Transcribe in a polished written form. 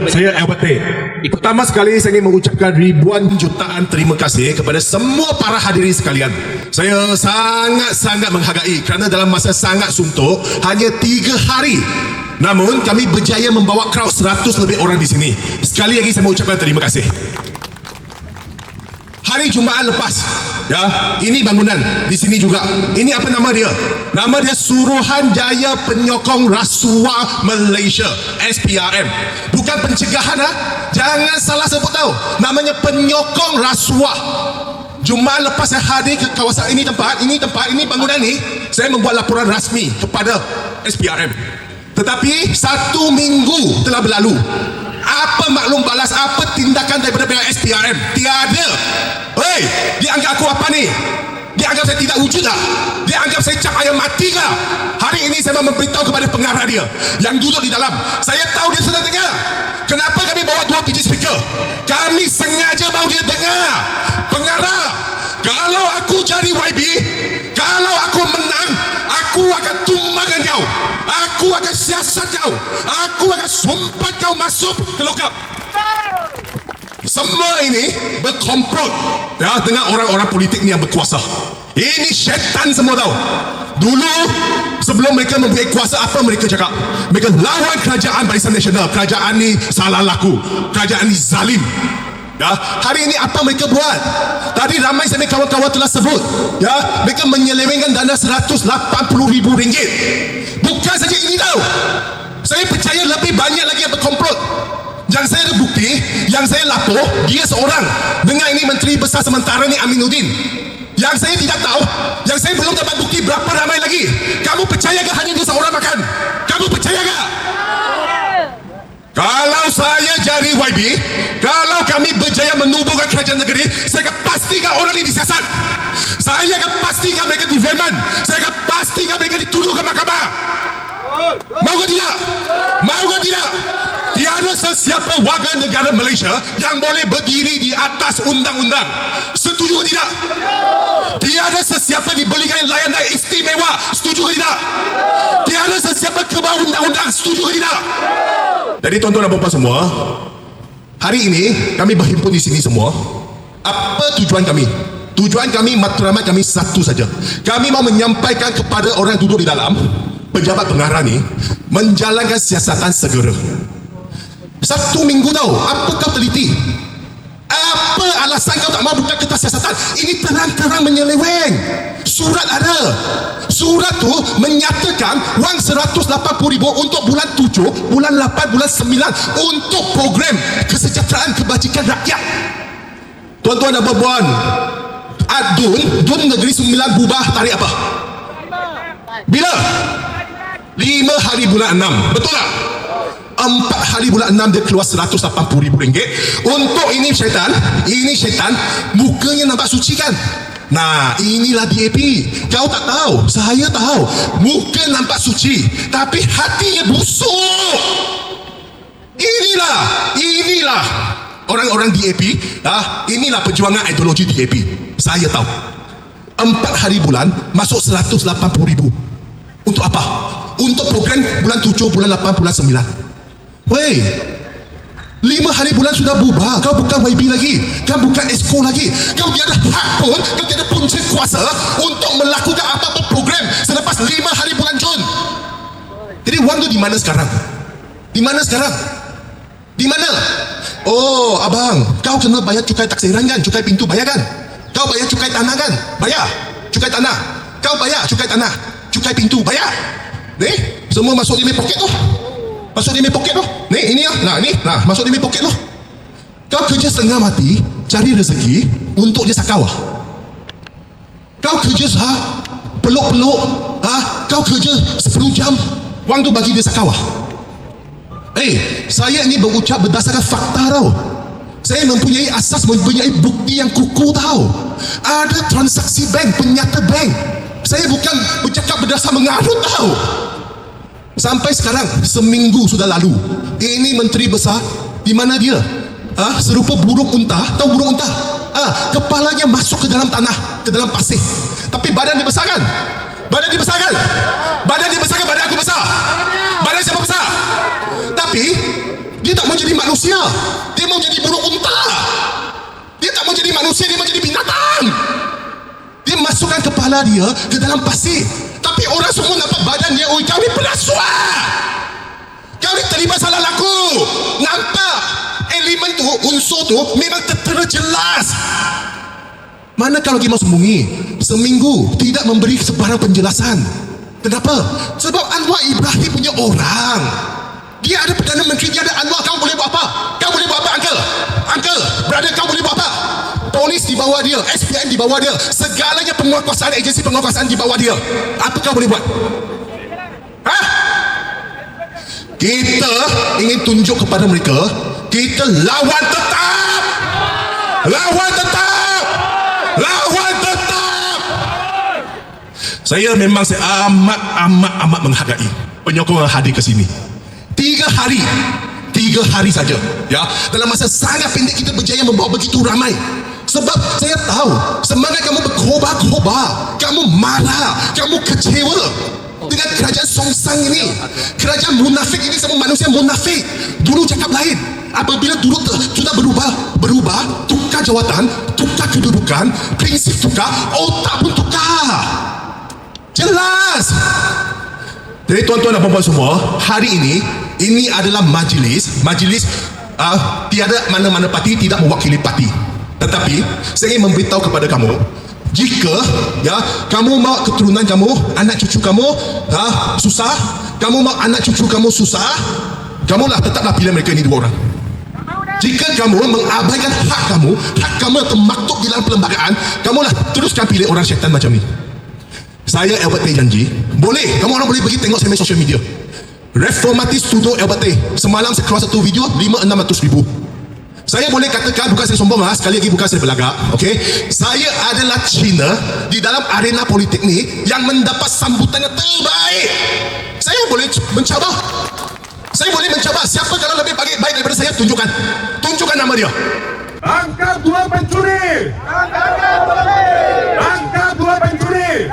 Saya Albert Tay. Pertama sekali saya ingin mengucapkan ribuan jutaan terima kasih kepada semua para hadirin sekalian. Saya sangat-sangat menghargai kerana dalam masa sangat suntuk, hanya 3 hari, namun kami berjaya membawa crowd 100 lebih orang di sini. Sekali lagi saya mengucapkan terima kasih. Hari Jumaat lepas, ya, ini bangunan di sini juga. Ini apa nama dia? Nama dia Suruhanjaya Penyokong Rasuah Malaysia, SPRM. Bukan pencegahan, ha? Jangan salah sebut tahu. Namanya penyokong rasuah. Jumaat lepas saya hadir ke kawasan ini tempat ini bangunan ini, saya membuat laporan rasmi kepada SPRM. Tetapi 1 minggu telah berlalu. Apa maklum balas, apa tindakan daripada pihak SPRM? Tiada. Hei, dia anggap aku apa ni? Dia anggap saya tidak wujud tak? Dia anggap saya cap ayam mati tak? Hari ini saya mahu memberitahu kepada pengarah dia yang duduk di dalam. Saya tahu dia sedang dengar. Kenapa kami bawa 2 biji speaker? Kami sengaja mahu dia dengar. Pengarah, kalau aku jadi YB, kalau aku menang, aku akan tumbangkan kau. Aku akan siasat kau. Aku akan sumpah kau masuk ke lokap. Semua ini berkomplot, ya, dengan orang-orang politik ni yang berkuasa. Ini syaitan semua tahu. Dulu sebelum mereka mempunyai kuasa, apa mereka cakap? Mereka lawan kerajaan Barisan Nasional. Kerajaan ni salah laku. Kerajaan ni zalim. Ya, hari ini apa mereka buat? Tadi ramai saya kawan-kawan telah sebut, ya, mereka menyelewengkan dana RM180,000. Bukan saja ini tahu. Saya percaya lebih banyak lagi yang berkomplot. Yang saya ada bukti, yang saya lapor, dia seorang. Dengar ini Menteri Besar sementara ni Aminuddin. Yang saya tidak tahu, yang saya belum dapat bukti berapa ramai lagi. Kamu percaya ke hanya dia seorang makan? Kamu percaya ke? Kalau saya jadi YB, kalau kami berjaya menubuhkan kerajaan negeri, saya akan pastikan orang ini disiasat. Saya akan pastikan mereka difeman. Saya akan pastikan mereka dituduh ke mahkamah. Mau ke tidak? Mau ke tidak? Tiada sesiapa warga negara Malaysia yang boleh berdiri di atas undang-undang. Setuju ke tidak? Tiada sesiapa diberikan layanan istimewa. Setuju ke tidak? Tiada sesiapa ke bawah undang-undang. Setuju ke tidak? Jadi tuan-tuan dan puan semua, hari ini kami berhimpun di sini semua. Apa tujuan kami? Tujuan kami, matlamat kami satu saja. Kami mahu menyampaikan kepada orang yang duduk di dalam, pejabat pengarah ni, menjalankan siasatan segera. 1 minggu tahu. Apa kau teliti? Apa alasan kau tak mahu buka kertas siasatan? Ini terang-terang menyeleweng. Surat ada. Surat tu menyatakan wang RM180,000 untuk bulan 7, bulan 8, bulan 9 untuk program kesejahteraan kebajikan rakyat. Tuan-tuan dan puan-puan, DUN Negeri Sembilan bubar tarikh apa? Bila? 5 hari bulan 6. Betul tak? 4 hari bulan 6 dia keluar RM180,000 untuk ini syaitan. Ini syaitan, mukanya nampak suci kan? Nah, inilah DAP. Kau tak tahu, saya tahu. Muka nampak suci, tapi hatinya busuk. Inilah orang-orang DAP. Inilah perjuangan ideologi DAP. Saya tahu. 4 hari bulan masuk RM180,000. Untuk apa? Untuk program bulan 7, bulan 8, bulan 9. Wey, 5 hari bulan sudah bubar. Kau bukan YB lagi. Kau bukan ESCO lagi. Kau tiada hak pun, kau tiada punca kuasa untuk melakukan apa-apa program selepas 5 hari bulan Jun. Jadi wang tu di mana sekarang? Di mana sekarang? Di mana? Oh, abang, kau kena bayar cukai taksiran kan? Cukai pintu bayar kan? Kau bayar cukai tanah kan? Bayar. Cukai tanah. Kau bayar cukai tanah. Cukai pintu bayar. Ni, semua masuk di poket tu. Masuk di poket tu. Ni, ini lah. Nah, masuk di poket tu. Kau kerja setengah mati cari rezeki untuk dia sakawah. Kau kerja peluk-peluk, kau kerja 10 jam, wang tu bagi dia sakawah. Saya ini berucap berdasarkan fakta tau. Saya mempunyai asas, mempunyai bukti yang kukuh tau. Ada transaksi bank, penyata bank. Saya bukan bercakap berdasar mengarut tau. Sampai sekarang, seminggu sudah lalu. Ini Menteri Besar, di mana dia? Serupa burung unta. Tahu burung unta? Kepalanya masuk ke dalam tanah, ke dalam pasir. Tapi badan dia besar kan? Badan dia besar kan? Badan dia besar kan? Badan aku besar? Badan siapa besar? Tapi dia tak mau jadi manusia. Dia mau jadi burung unta. Dia tak mau jadi manusia, dia mau jadi binatang. Dia masukkan kepala dia ke dalam pasir. Tapi orang semua nampak badan dia, oi kau ni penasuah. Kau ni terlibat salah laku. Nampak elemen tu, unsur tu memang tertera jelas. Mana kalau dia mau sembunyi? Seminggu tidak memberi sebarang penjelasan. Kenapa? Sebab Anwar Ibrahim punya orang. Dia ada Perdana Menteri, dia ada Anwar. Kau boleh buat apa? Kau boleh buat apa, uncle? Uncle, brother, kau boleh buat apa? Polis di bawah dia, SPM di bawah dia, segalanya penguatkuasaan, agensi penguatkuasaan di bawah dia. Apa kau boleh buat? Hah? Kita ingin tunjuk kepada mereka, kita lawan tetap. Lawan tetap. Lawan tetap. Saya amat menghargai penyokong yang hadir ke sini. 3 hari saja, ya. Dalam masa sangat pendek kita berjaya membawa begitu ramai. Sebab saya tahu semangat kamu berkobar-kobar, kamu marah, kamu kecewa dengan kerajaan songsang ini, kerajaan munafik ini. Semua manusia munafik. Dulu cakap lain, apabila dulu sudah berubah, tukar jawatan, tukar kedudukan, prinsip tukar, otak pun tukar. Jelas. Jadi tuan-tuan dan puan-puan semua, hari ini adalah majlis tiada mana-mana parti tidak mewakili parti. Tetapi saya ingin memberitahu kepada kamu, jika kamu mahu keturunan kamu, anak cucu kamu susah, kamu mahu anak cucu kamu susah, kamulah tetaplah pilih mereka ini 2 orang. Jika kamu mengabaikan hak kamu yang termaktub di dalam perlembagaan, kamulah teruskan pilih orang syaitan macam ni. Saya Albert Tay janji, boleh, kamu orang boleh pergi tengok saya social media. Reformatis tuduh Albert Tay. Semalam saya keluar satu video 500-600 ribu. Saya boleh katakan, bukan saya sombong sekali lagi, bukan saya belagak, okey? Saya adalah Cina di dalam arena politik ni yang mendapat sambutan yang terbaik. Saya boleh mencabar. Saya boleh mencabar. Siapa kalau lebih baik daripada saya, tunjukkan nama dia. Angka 2 pencuri. Angka 2 pencuri.